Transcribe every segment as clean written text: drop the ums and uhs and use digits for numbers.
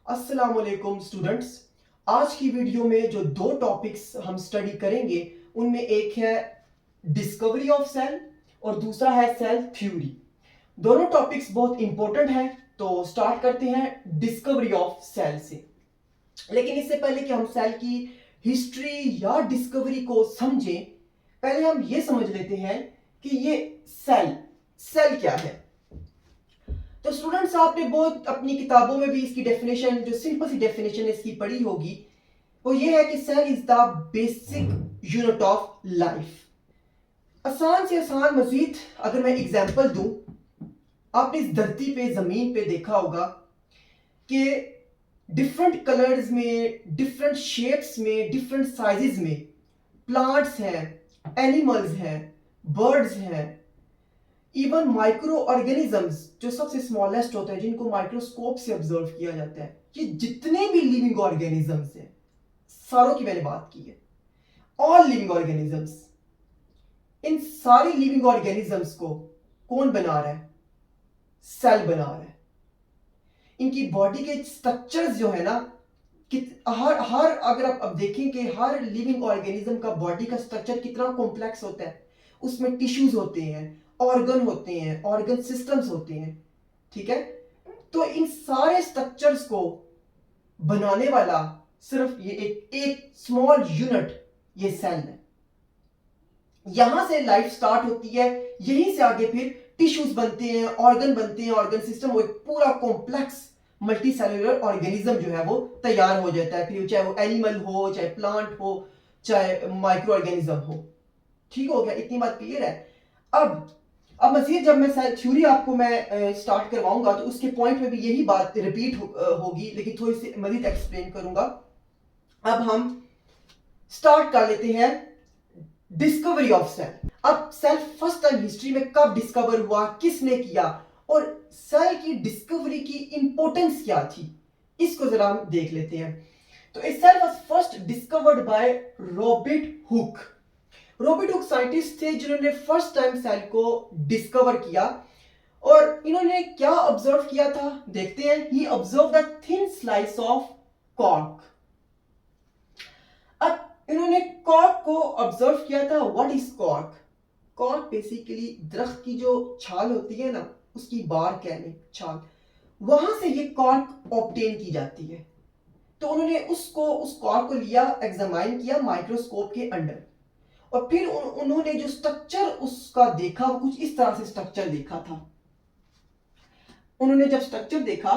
अस्सलाम वालेकुम स्टूडेंट्स। आज की वीडियो में जो दो टॉपिक्स हम स्टडी करेंगे उनमें एक है डिस्कवरी ऑफ सेल और दूसरा है सेल थ्योरी। दोनों टॉपिक्स बहुत इंपॉर्टेंट हैं, तो स्टार्ट करते हैं डिस्कवरी ऑफ सेल से। लेकिन इससे पहले कि हम सेल की हिस्ट्री या डिस्कवरी को समझें, पहले हम ये समझ लेते हैं कि ये सेल सेल क्या है। तो स्टूडेंट्स, आपने बहुत अपनी किताबों में भी इसकी डेफिनेशन, जो सिंपल सी डेफिनेशन इसकी पढ़ी होगी, वो ये है कि cell is the basic unit of life. आसान से आसान मजीद अगर मैं एग्जांपल दूं, आपने इस धरती पे जमीन पे देखा होगा कि डिफरेंट कलर्स में, डिफरेंट शेप्स में, डिफरेंट साइजेस में प्लांट्स हैं, एनिमल्स हैं, बर्ड्स हैं, इवन माइक्रो ऑर्गेनिजम्स जो सबसे स्मॉलेस्ट होते हैं, जिनको माइक्रोस्कोप से ऑब्जर्व किया जाता है। ये जितने भी लिविंग ऑर्गेनिजम्स हैं, सारों की मैंने बात की है, ऑल लिविंग ऑर्गेनिजम्स। इन सारी लिविंग ऑर्गेनिजम्स को कौन बना रहा है? सेल बना रहा है। इनकी बॉडी के स्ट्रक्चर्स जो है ना, हर हर अगर आप अब देखें कि हर लिविंग ऑर्गेनिज्म का बॉडी का स्ट्रक्चर कितना कॉम्प्लेक्स होता है। उसमें टिश्यूज होते हैं, ऑर्गन होते हैं, ऑर्गन सिस्टम्स होते हैं, ठीक है। तो इन सारे स्ट्रक्चर्स को बनाने वाला सिर्फ ये एक स्मॉल यूनिट, ये सेल है। यहां से लाइफ स्टार्ट होती है, यहीं से आगे फिर टिश्यूज बनते हैं, ऑर्गन बनते हैं, ऑर्गन सिस्टम, वो एक पूरा कॉम्प्लेक्स मल्टी सेलुलर ऑर्गेनिज्म जो है वो तैयार हो जाता है। फिर चाहे वो एनिमल हो, चाहे प्लांट हो, चाहे माइक्रो ऑर्गेनिज्म हो। ठीक हो गया? इतनी बात क्लियर है। अब मजीद जब मैं सेल थ्योरी आपको मैं स्टार्ट करवाऊंगा तो उसके पॉइंट में भी यही बात रिपीट होगी, लेकिन थोड़ी सी मजीद एक्सप्लेन करूंगा। अब हम स्टार्ट कर लेते हैं डिस्कवरी ऑफ सेल। अब सेल फर्स्ट टाइम हिस्ट्री में कब डिस्कवर हुआ, किसने किया, और सेल की डिस्कवरी की इंपॉर्टेंस क्या थी, इसको जरा हम देख लेते हैं। तो इस cell was first discovered by Robert Hooke. Robert Hooke scientist थे जिन्होंने फर्स्ट टाइम सेल को डिस्कवर किया। और इन्होंने क्या ऑब्जर्व किया था, देखते हैं। He observe the thin slice of cork. अब इन्होंने कॉर्क को ऑब्जर्व किया था। What is cork? Cork basically दरख्त की जो छाल होती है ना, उसकी बार्क यानी छाल, वहां से ये कॉर्क ऑब्टेन की जाती है। तो उन्होंने उस कॉर्क को लिया, एग्जामाइन किया माइक्रोस्कोप के अंडर, और फिर उन्होंने जो स्ट्रक्चर उसका देखा, वो कुछ इस तरह से स्ट्रक्चर देखा था। उन्होंने जब स्ट्रक्चर देखा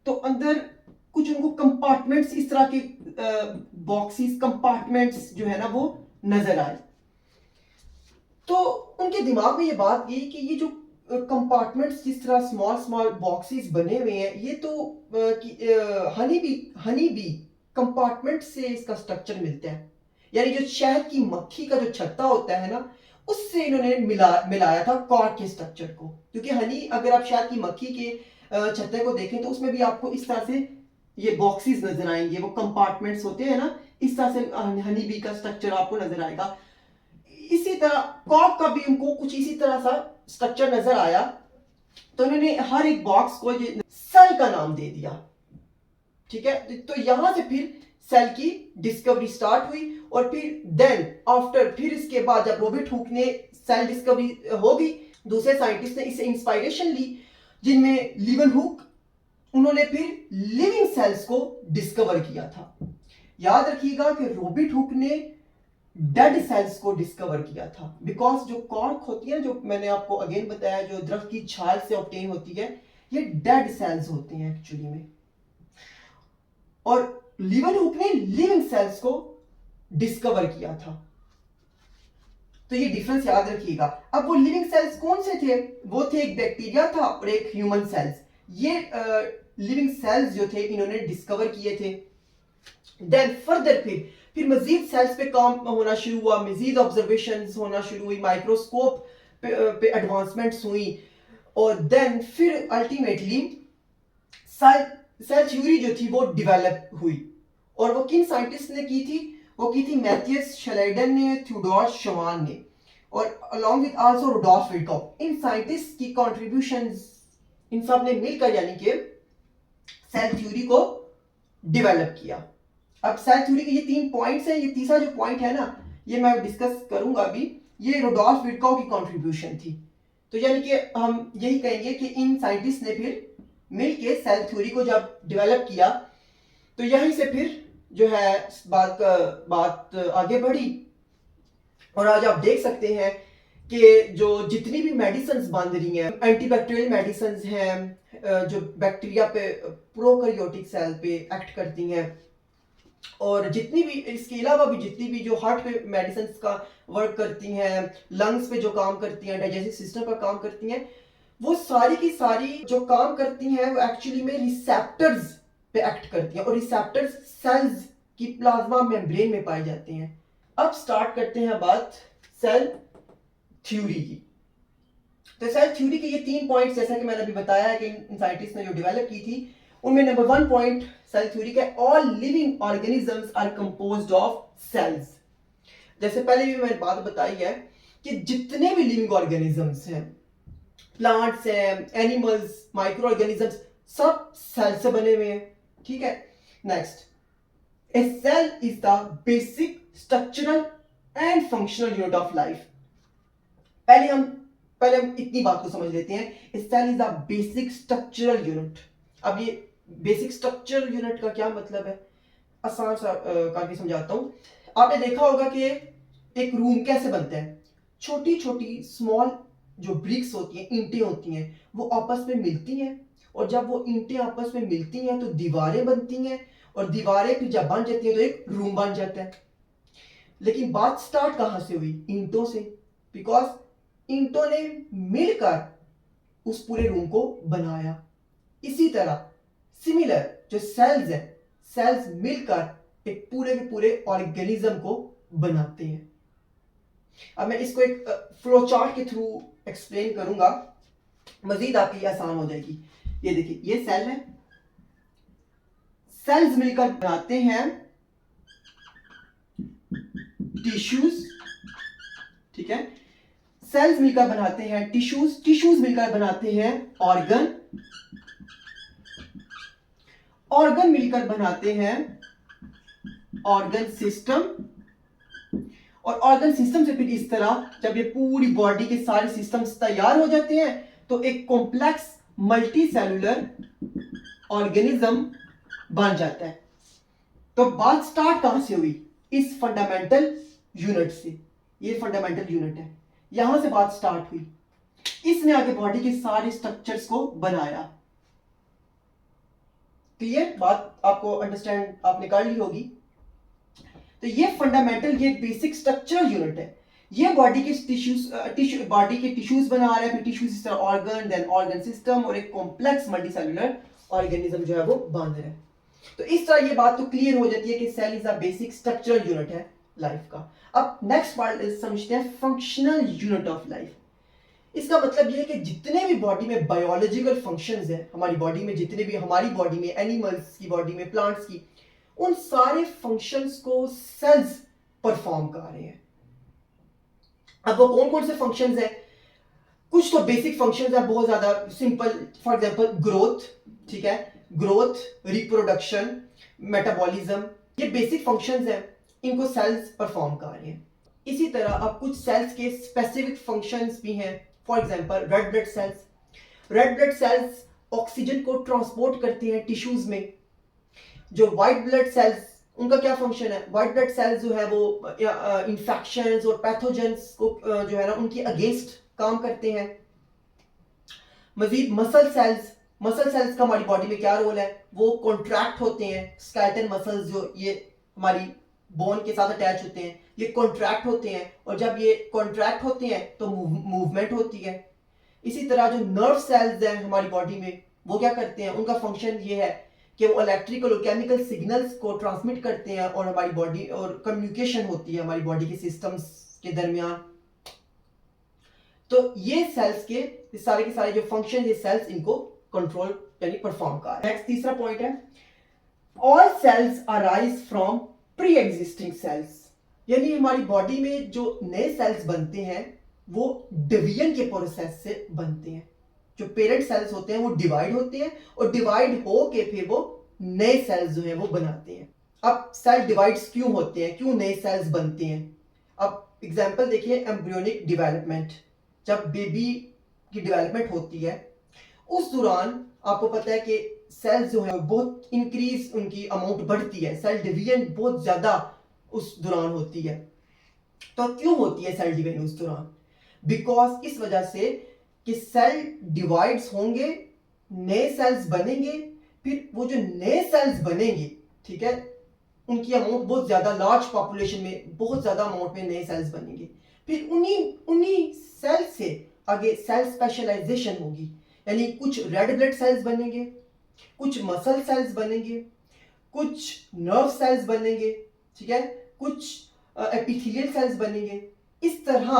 तो अंदर कुछ उनको कंपार्टमेंट्स, इस तरह के बॉक्सेस, कंपार्टमेंट्स जो है ना वो नजर आए। तो उनके दिमाग में ये बात गई कि ये जो कंपार्टमेंट्स, जिस तरह स्मॉल स्मॉल बॉक्सेस बने हुए हैं, ये तो हनी बी कंपार्टमेंट से इसका स्ट्रक्चर मिलता है। यानी जो शहद की मक्खी का जो छत्ता होता है ना, उससे इन्होंने मिलाया था कॉर्क के स्ट्रक्चर को। क्योंकि हनी, अगर आप शहद की मक्खी के छत्ते को देखें तो उसमें भी आपको इस तरह से ये बॉक्सेस नजर आएंगे, वो कंपार्टमेंट्स होते हैं ना, इस तरह से हनी बी का स्ट्रक्चर आपको नजर आएगा। इसी तरह कॉर्क का भी उनको कुछ इसी तरह सा स्ट्रक्चर नजर आया। तो उन्होंने हर एक बॉक्स को सेल का नाम दे दिया, ठीक है। तो यहां से फिर सेल की डिस्कवरी स्टार्ट हुई। और फिर देन आफ्टर, फिर इसके बाद जब रॉबर्ट हुक ने सेल डिस्कवरी हो गई, दूसरे साइंटिस्ट ने इससे इंस्पायरेशन ली, जिनमें लीवन हुक, उन्होंने फिर लिविंग सेल्स को डिस्कवर किया था। याद रखिएगा कि रॉबर्ट हुक ने डेड सेल्स को डिस्कवर किया था, बिकॉज जो कॉर्क होती है, जो मैंने आपको अगेन बताया, जो दरख्त की छाल से ऑब्टेन होती है, ये डेड सेल्स होते हैं एक्चुअली में। और लीवन हुक ने लिविंग सेल्स को डिस्कवर किया था। तो ये डिफरेंस याद रखिएगा। अब वो लिविंग सेल्स कौन से थे? वो थे, एक बैक्टीरिया था और एक ह्यूमन सेल्स। ये लिविंग सेल्स जो थे इन्होंने डिस्कवर किए थे। देन फर्दर फिर मजीद सेल्स पे काम होना शुरू हुआ, मजीद ऑब्जर्वेशंस होना शुरू हुई, माइक्रोस्कोप पे एडवांसमेंट्स हुई। और देन फिर अल्टीमेटली सेल थ्योरी जो थी वो डेवलप हुई। और वो किन साइंटिस्ट ने की थी? वो की थी मैथियस श्लेडन ने, थियोडोर शवान ने, और अलॉन्ग विद आल्सो रुडोल्फ विर्कॉप। इन साइंटिस्ट की कंट्रीब्यूशंस, इन सब ने मिलकर यानी कि सेल थ्योरी को डेवलप किया। अब सेल थ्योरी के ये 3 पॉइंट्स हैं। ये तीसरा जो पॉइंट है ना, ये मैं डिस्कस करूंगा अभी। ये रुडोल्फ विर्कोव की कंट्रीब्यूशन थी। तो यानी कि हम यही कहेंगे कि इन साइंटिस्ट ने फिर मिलके सेल थ्योरी को जब डेवलप किया, तो यहीं से फिर जो है बात आगे बढ़ी। और आज आप देख सकते हैं कि जो जितनी भी मेडिसिन बन रही हैं, एंटीबैक्टीरियल मेडिसिन हैं, जो बैक्टीरिया पे प्रोकैरियोटिक सेल पे एक्ट करती हैं, और जितनी भी इसके अलावा भी जितनी भी जो हार्ट पे मेडिसिन का वर्क करती हैं, लंग्स पे जो काम करती हैं, डाइजेस्टिव सिस्टम पर काम करती हैं, वो सारी की सारी जो काम करती हैं वो एक्चुअली में रिसेप्टर्स पे एक्ट करती हैं, और रिसेप्टर्स सेल्स की प्लाज्मा मेम्ब्रेन में पाए जाते हैं। अब स्टार्ट करते हैं बात सेल थ्योरी की। तो सेल थ्योरी के ये 3 पॉइंट्स, जैसा कि मैंने अभी बताया है कि इन साइंटिस्ट ने जो डेवलप की थी, उनमें नंबर 1 पॉइंट सेल थ्योरी का, all living organisms are composed of cells. जैसे पहले भी मैंने बात बताई है कि जितने भी लिविंग ऑर्गेनिजम्स हैं, प्लांट्स हैं, एनिमल्स, माइक्रो ऑर्गेनिजम्स, सब सेल से बने हुए हैं। ठीक है, next, a cell is the basic structural and functional unit of life. पहले हम इतनी बात को समझ लेते हैं, a cell is the basic structural unit. अब ये बेसिक स्ट्रक्चरल यूनिट का क्या मतलब है, आसान सा करके समझाता हूं। आपने देखा होगा कि एक रूम कैसे बनता है, छोटी छोटी स्मॉल जो ब्रिक्स होती हैं, ईंटें होती हैं, वो आपस में मिलती हैं, और जब वो ईंटें आपस में मिलती हैं तो दीवारें बनती हैं, और दीवारें फिर जब बन जाती हैं तो एक रूम बन जाता है। लेकिन बात स्टार्ट कहां से हुई, ईंटों से, बिकॉज ईंटों ने मिलकर उस पूरे रूम को बनाया। इसी तरह सिमिलर जो सेल्स हैं, सेल्स मिलकर एक पूरे के पूरे ऑर्गेनिज्म को बनाते हैं। अब मैं इसको एक फ्लो चार्ट के थ्रू एक्सप्लेन करूंगा, मजीद आपके लिए आसान हो जाएगी। ये देखिए, ये सेल है, सेल्स मिलकर बनाते हैं टिश्यूज। ठीक है, सेल्स मिलकर बनाते हैं टिश्यूज, टिश्यूज मिलकर बनाते हैं ऑर्गन, ऑर्गन मिलकर बनाते हैं ऑर्गन सिस्टम, और ऑर्गन सिस्टम से फिर इस तरह जब ये पूरी बॉडी के सारे सिस्टम्स तैयार हो जाते हैं तो एक कॉम्प्लेक्स मल्टी सेलुलर ऑर्गेनिज्म बन जाता है। तो बात स्टार्ट कहां से हुई, इस फंडामेंटल यूनिट से। ये फंडामेंटल यूनिट है, यहां से बात स्टार्ट हुई। इसने आगे बॉडी के सारे स्ट्रक्चर्स को बनाया। क्लियर, बात आपको अंडरस्टैंड आपने कर ली होगी। तो ये फंडामेंटल, ये बेसिक स्ट्रक्चरल यूनिट है। ये बॉडी के टिश्यूज, बॉडी के टिश्यूज बना रहा है, फिर टिश्यूज इस तरह ऑर्गन, देन ऑर्गन सिस्टम, और एक कॉम्प्लेक्स मल्टीसेलुलर ऑर्गेनिज्म जो है वो बन रहा है। तो इस तरह ये बात तो क्लियर हो जाती है कि cell is a basic structural unit है लाइफ का। अब नेक्स्ट पार्ट समझते हैं फंक्शनल यूनिट ऑफ लाइफ। इसका मतलब ये है कि जितने भी बॉडी में बायोलॉजिकल फंक्शंस हैं, हमारी बॉडी में जितने भी, हमारी बॉडी में, एनिमल्स की बॉडी में, प्लांट्स की, उन सारे फंक्शंस को सेल्स परफॉर्म कर रहे हैं। अब वो कौन कौन से फंक्शंस हैं, कुछ तो बेसिक फंक्शंस हैं, बहुत ज्यादा सिंपल, फॉर एग्जांपल ग्रोथ। ठीक है, ग्रोथ, रिप्रोडक्शन, मेटाबॉलिज्म, ये बेसिक फंक्शंस हैं, इनको सेल्स परफॉर्म कर रहे हैं। इसी तरह अब कुछ सेल्स के स्पेसिफिक फंक्शंस भी हैं। For example red blood cells, red blood cells oxygen को ट्रांसपोर्ट करती हैं टिश्यूज में। जो व्हाइट ब्लड सेल्स, उनका क्या फंक्शन है, व्हाइट ब्लड सेल्स जो है वो इंफेक्शंस और पैथोजेंस को जो है ना उनके अगेंस्ट काम करते हैं। मजीद मसल सेल्स, मसल सेल्स का हमारी बॉडी में क्या रोल है, वो कॉन्ट्रैक्ट होते हैं, स्केलेटल मसल्स जो ये हमारी बोन के साथ अटैच होते हैं, ये कॉन्ट्रैक्ट होते हैं, और जब ये कॉन्ट्रैक्ट होते हैं तो मूवमेंट होती है। इसी तरह जो नर्व सेल्स हैं हमारी बॉडी में, वो क्या करते हैं, उनका फंक्शन ये है कि वो इलेक्ट्रिकल और केमिकल सिग्नल्स को ट्रांसमिट करते हैं, और हमारी बॉडी और कम्युनिकेशन होती है हमारी बॉडी के सिस्टम्स के दरमियान। तो ये सेल्स के सारे जो फंक्शन, ये सेल्स इनको कंट्रोल यानी परफॉर्म कर रहे हैं। नेक्स्ट तीसरा पॉइंट है, all cells arise from pre existing cells. यानी हमारी बॉडी में जो नए सेल्स बनते हैं वो डिवीजन के प्रोसेस से बनते हैं। जो पेरेंट सेल्स होते हैं वो डिवाइड होते हैं, और डिवाइड हो के फिर वो नए सेल्स जो हैं वो बनाते हैं। अब सेल डिवाइड्स क्यों होते हैं, क्यों नए सेल्स बनते हैं? अब एग्जांपल देखिए, एम्ब्रियोनिक डेवलपमेंट, जब बेबी की डेवलपमेंट होती है उस दौरान आपको पता है कि सेल्स जो है बहुत इंक्रीज, उनकी अमाउंट बढ़ती है, सेल डिवीजन बहुत ज्यादा उस दौरान होती है। तो क्यों होती है सेल डिवीजन उस दौरान? बिकॉज इस वजह से कि सेल डिवाइड्स होंगे, नए सेल्स बनेंगे, फिर वो जो नए सेल्स बनेंगे, ठीक है, उनकी अमाउंट बहुत ज्यादा, लार्ज पॉपुलेशन में बहुत ज्यादा अमाउंट में नए सेल्स बनेंगे। फिर उन्हीं उन्हीं सेल से आगे सेल स्पेशलाइजेशन होगी, यानी कुछ रेड ब्लड सेल्स बनेंगे, कुछ मसल सेल्स बनेंगे, कुछ नर्व सेल्स बनेंगे, ठीक है, कुछ एपिथेलियल सेल्स बनेंगे। इस तरह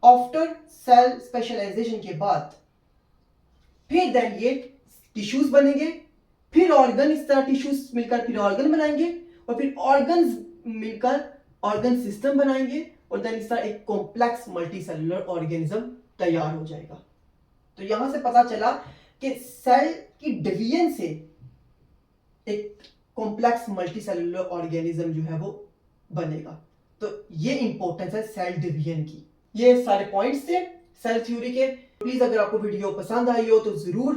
आफ्टर सेल स्पेशलाइजेशन के बाद फिर देन ये टिश्यूज बनेंगे, फिर ऑर्गन, इस तरह टिश्यूज मिलकर फिर ऑर्गन बनाएंगे, और फिर ऑर्गन्स मिलकर ऑर्गन सिस्टम बनाएंगे, और देन इस तरह एक कॉम्प्लेक्स मल्टीसेलुलर ऑर्गेनिज्म तैयार हो जाएगा। तो यहां से पता चला कि सेल की डिवीजन से एक कॉम्प्लेक्स मल्टीसेलुलर ऑर्गेनिज्म जो है वो बनेगा। तो ये इंपॉर्टेंस है सेल डिवीजन की। ये सारे पॉइंट्स थे सेल थ्योरी के। प्लीज अगर आपको वीडियो पसंद आई हो तो जरूर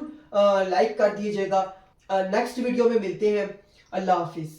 लाइक कर दीजिएगा। नेक्स्ट वीडियो में मिलते हैं। अल्लाह हाफिज।